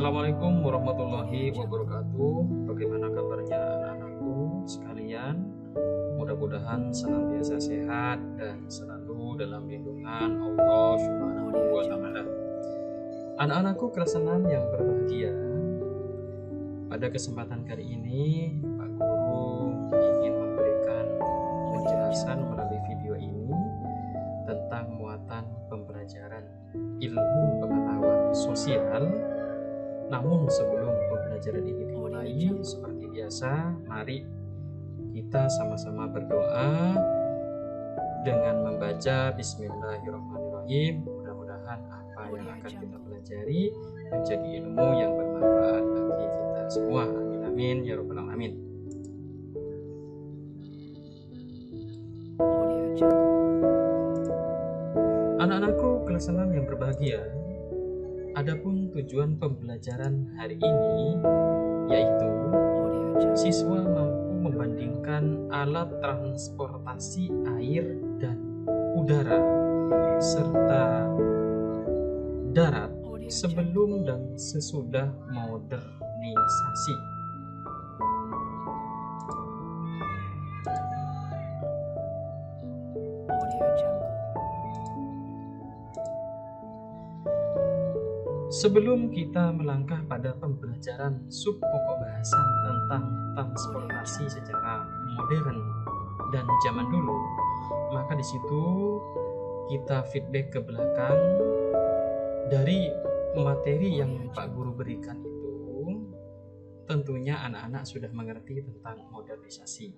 Assalamualaikum warahmatullahi wabarakatuh. Bagaimana kabarnya anak-anakku sekalian? Mudah-mudahan senantiasa sehat dan selalu dalam lindungan Allah Subhanahu wa Ta'ala. Anak-anakku kelas 6 yang berbahagia, pada kesempatan kali ini Pak Guru ingin memberikan penjelasan melalui video ini tentang muatan pembelajaran ilmu pengetahuan sosial. Namun sebelum pembelajaran ini dimulai, seperti biasa, mari kita sama-sama berdoa dengan membaca Bismillahirrahmanirrahim. Mudah-mudahan apa yang akan kita pelajari menjadi ilmu yang bermanfaat bagi kita semua. Amin amin ya rabbal alamin. Anak-anakku kelas 6 yang berbahagia, adapun tujuan pembelajaran hari ini yaitu siswa mampu membandingkan alat transportasi air dan udara serta darat sebelum dan sesudah modernisasi. Sebelum kita melangkah pada pembelajaran sub pokok bahasan tentang transportasi secara modern dan zaman dulu, maka di situ kita feedback ke belakang dari materi yang Pak Guru berikan itu. Tentunya anak-anak sudah mengerti tentang modernisasi.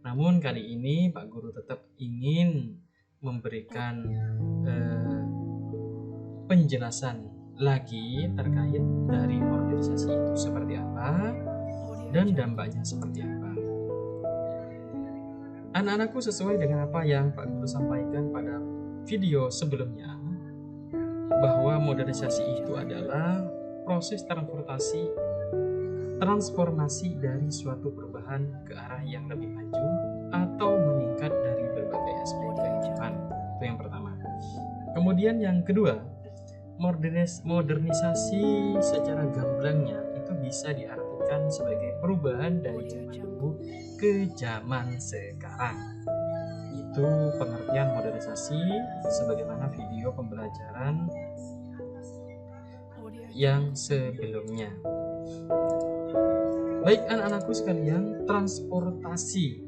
Namun kali ini Pak Guru tetap ingin memberikan penjelasan lagi terkait dari modernisasi itu seperti apa dan dampaknya seperti apa. Anak-anakku, sesuai dengan apa yang Pak Guru sampaikan pada video sebelumnya, bahwa modernisasi itu adalah proses transformasi dari suatu perubahan ke arah yang lebih maju atau meningkat dari berbagai aspek kehidupan. Itu yang pertama. Kemudian yang kedua, modernisasi secara gamblangnya itu bisa diartikan sebagai perubahan dari zaman dulu ke zaman sekarang. Itu pengertian modernisasi sebagaimana video pembelajaran yang sebelumnya. Baik anak-anakku sekalian, transportasi.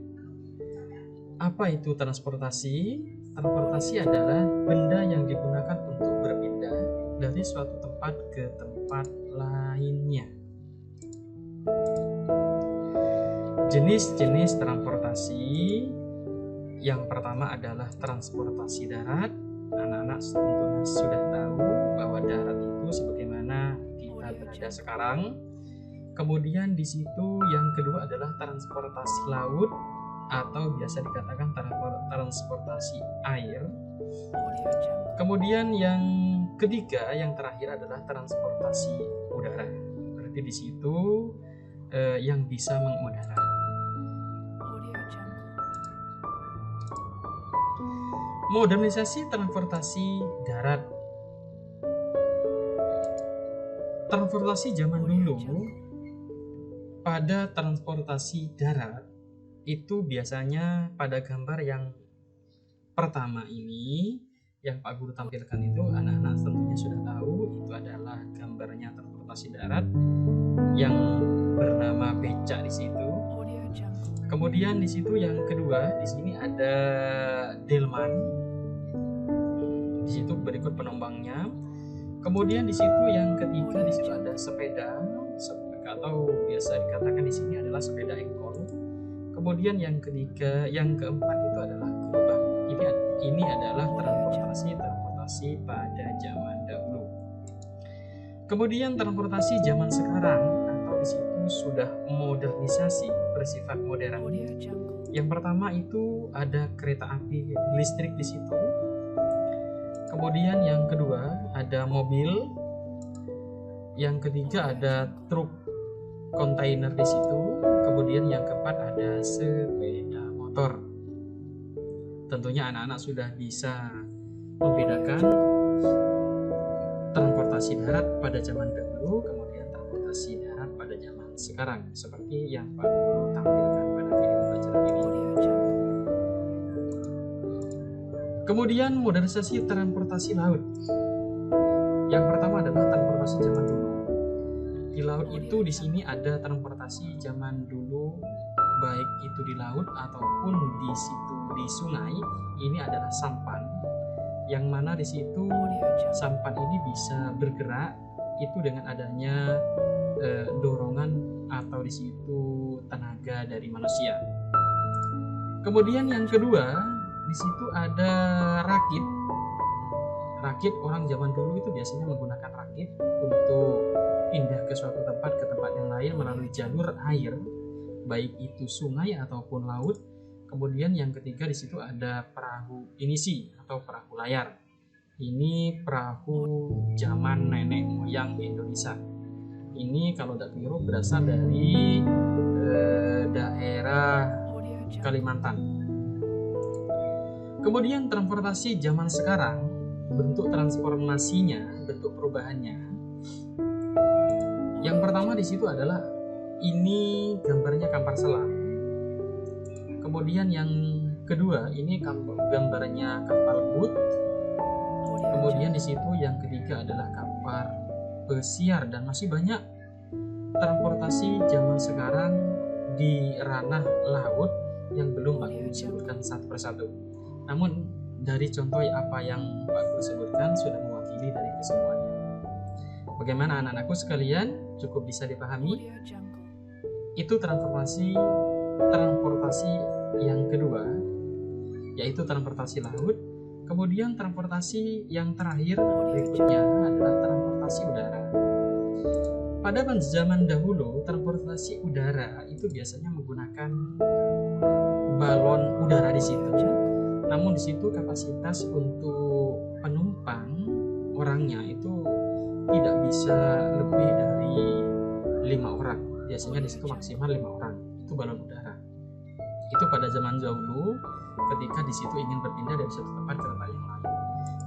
Apa itu transportasi? Transportasi adalah benda yang digunakan untuk berpindah dari suatu tempat ke tempat lainnya. Jenis-jenis transportasi yang pertama adalah transportasi darat. Anak-anak tentunya sudah tahu bahwa darat itu sebagaimana kita berada sekarang. Kemudian di situ yang kedua adalah transportasi laut atau biasa dikatakan transportasi air. Kemudian yang ketiga, yang terakhir adalah transportasi udara. Berarti di situ yang bisa mengudara. Modernisasi transportasi darat. Transportasi zaman dulu, pada transportasi darat itu biasanya pada gambar yang pertama ini yang Pak Guru tampilkan itu, anak-anak tentunya sudah tahu itu adalah gambarnya transportasi darat yang bernama becak di situ. Kemudian di situ yang kedua, di sini ada delman. Di situ berikut penumpangnya. Kemudian di situ yang ketiga, di situ ada sepeda atau biasa dikatakan di sini adalah sepeda engkol. Kemudian yang ketiga, yang keempat itu adalah gerobak. Ini adalah transportasi pada zaman dahulu. Kemudian transportasi zaman sekarang atau di situ sudah modernisasi bersifat modern. Yang pertama itu ada kereta api listrik di situ. Kemudian yang kedua ada mobil. Yang ketiga ada truk kontainer di situ. Kemudian yang keempat ada sepeda motor. Tentunya anak-anak sudah bisa membedakan transportasi darat pada zaman dahulu, kemudian transportasi darat pada zaman sekarang seperti yang Pak Guru tampilkan pada video pelajaran ini. Kemudian modernisasi transportasi laut. Yang pertama adalah transportasi zaman dulu. Di laut itu di sini ada transportasi zaman dulu, baik itu di laut ataupun di situ di sungai. Ini adalah sampan, yang mana di situ sampan ini bisa bergerak itu dengan adanya dorongan atau di situ tenaga dari manusia. Kemudian yang kedua, di situ ada rakit. Rakit, orang zaman dulu itu biasanya menggunakan rakit untuk pindah ke suatu tempat ke tempat yang lain melalui jalur air, baik itu sungai ataupun laut. Kemudian yang ketiga di situ ada perahu pinisi atau perahu layar. Ini perahu zaman nenek moyang Indonesia. Ini kalau tidak keliru berasal dari daerah Kalimantan. Kemudian transportasi zaman sekarang, bentuk transformasinya, bentuk perubahannya. Yang pertama di situ adalah ini gambarnya kapal selam. Kemudian yang kedua ini gambarnya kapal boot. Kemudian di situ yang ketiga adalah kapal pesiar, dan masih banyak transportasi zaman sekarang di ranah laut yang belum Pak Guru sebutkan satu persatu. Namun dari contoh apa yang Pak Guru sebutkan sudah mewakili dari kesemuanya. Bagaimana anak-anakku sekalian, cukup bisa dipahami? Itu transportasi yang kedua, yaitu transportasi laut. Kemudian transportasi yang terakhir berikutnya adalah transportasi udara. Pada zaman dahulu, transportasi udara itu biasanya menggunakan balon udara di situ. Namun di situ kapasitas untuk penumpang orangnya itu tidak bisa lebih dari 5 orang. Biasanya di situ maksimal 5 orang. Itu balon udara. Itu pada zaman dahulu ketika di situ ingin berpindah dari satu tempat ke tempat yang lain.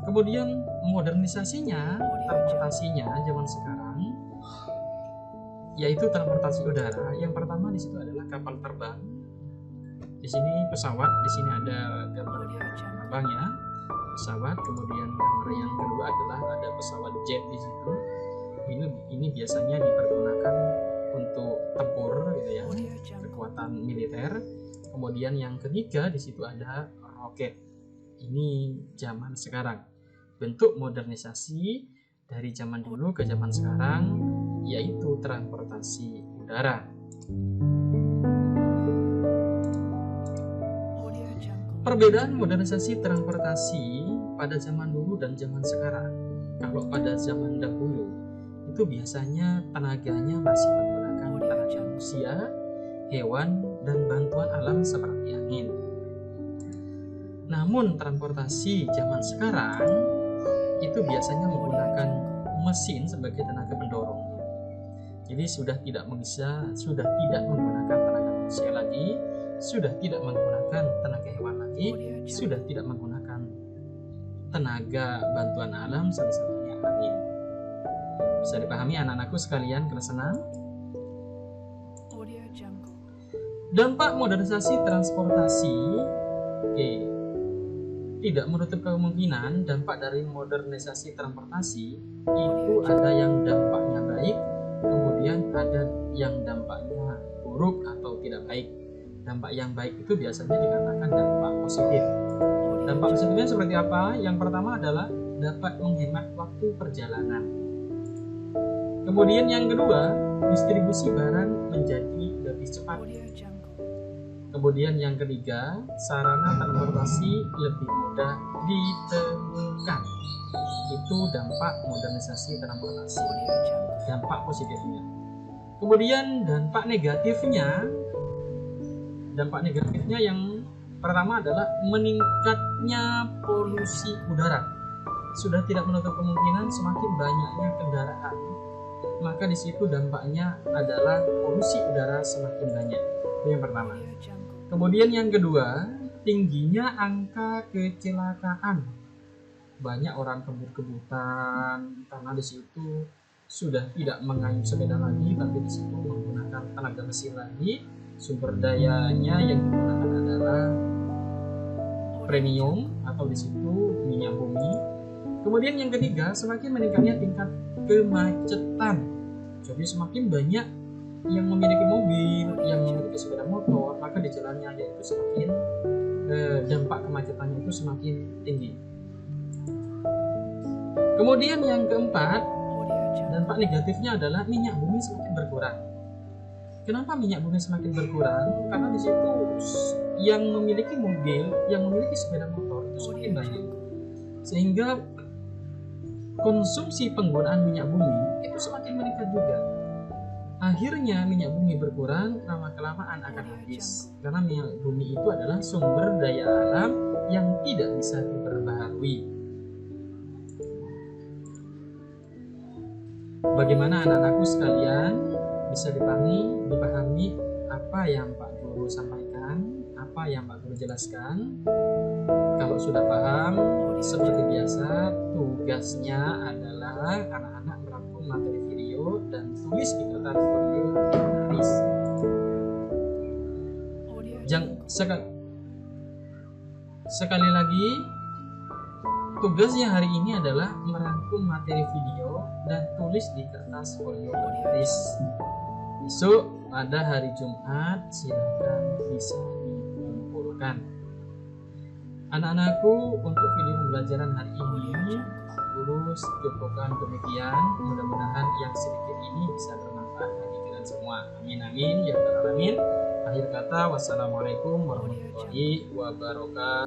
Kemudian modernisasinya, transportasinya zaman sekarang, yaitu transportasi udara. Yang pertama di situ adalah kapal terbang. Di sini pesawat, di sini ada gambar terbang ya, pesawat. Kemudian gambar yang kedua adalah ada pesawat jet di situ. Ini biasanya dipergunakan untuk tempur gitu ya, kekuatan militer. Kemudian yang ketiga di situ ada roket. Ini zaman sekarang. Bentuk modernisasi dari zaman dulu ke zaman sekarang yaitu transportasi udara. Perbedaan modernisasi transportasi pada zaman dulu dan zaman sekarang. Kalau pada zaman dahulu itu biasanya tenaganya masih menggunakan tenaga manusia, hewan, dan bantuan alam seperti angin. Namun transportasi zaman sekarang itu biasanya menggunakan mesin sebagai tenaga pendorongnya. Jadi sudah tidak menggunakan tenaga manusia lagi, sudah tidak menggunakan tenaga hewan lagi, sudah tidak menggunakan tenaga bantuan alam, salah satunya angin. Bisa dipahami anak-anakku sekalian kelas 6? Dampak modernisasi transportasi, tidak menutup kemungkinan dampak dari modernisasi transportasi itu ada yang dampaknya baik, kemudian ada yang dampaknya buruk atau tidak baik. Dampak yang baik itu biasanya dikatakan dampak positif. Dampak positifnya seperti apa? Yang pertama adalah dapat menghemat waktu perjalanan. Kemudian yang kedua, distribusi barang menjadi lebih cepat. Kemudian yang ketiga, sarana transportasi lebih mudah ditemukan. Itu dampak modernisasi transportasi. Dampak positifnya. Kemudian dampak negatifnya yang pertama adalah meningkatnya polusi udara. Sudah tidak menutup kemungkinan semakin banyaknya kendaraan, maka di situ dampaknya adalah polusi udara semakin banyak. Itu yang pertama. Kemudian yang kedua, tingginya angka kecelakaan. Banyak orang kebut-kebutan karena di situ sudah tidak mengayuh sepeda lagi, tapi di situ menggunakan tenaga mesin lagi. Sumber dayanya yang digunakan adalah premium atau di situ minyak bumi. Kemudian yang ketiga, semakin meningkatnya tingkat kemacetan. Jadi semakin banyak yang memiliki mobil, yang memiliki sepeda motor, maka di jalannya yaitu semakin dampak kemacetannya itu semakin tinggi. Kemudian yang keempat, dampak negatifnya adalah minyak bumi semakin berkurang. Kenapa minyak bumi semakin berkurang? Karena di situ yang memiliki mobil, yang memiliki sepeda motor itu semakin banyak, sehingga konsumsi penggunaan minyak bumi itu semakin meningkat juga. Akhirnya minyak bumi berkurang, lama-kelamaan akan habis. Karena minyak bumi itu adalah sumber daya alam yang tidak bisa diperbaharui. Bagaimana anak-anakku sekalian bisa dipahami apa yang Pak Guru sampaikan, apa yang Pak Guru jelaskan? Kalau sudah paham, seperti biasa, tugasnya adalah anak-anak merangkum materi video dan tulis di kertas folio yang baris. Sekali lagi, tugasnya hari ini adalah merangkum materi video dan tulis di kertas folio baris. Besok pada hari Jumat silakan bisa dikumpulkan. Anak-anakku, untuk video pembelajaran hari ini Guru cukupkan demikian. Mudah-mudahan yang sedikit ini bisa bermanfaat bagi kalian semua. Amin amin ya rabbal alamin. Akhir kata, wassalamualaikum warahmatullahi wabarakatuh.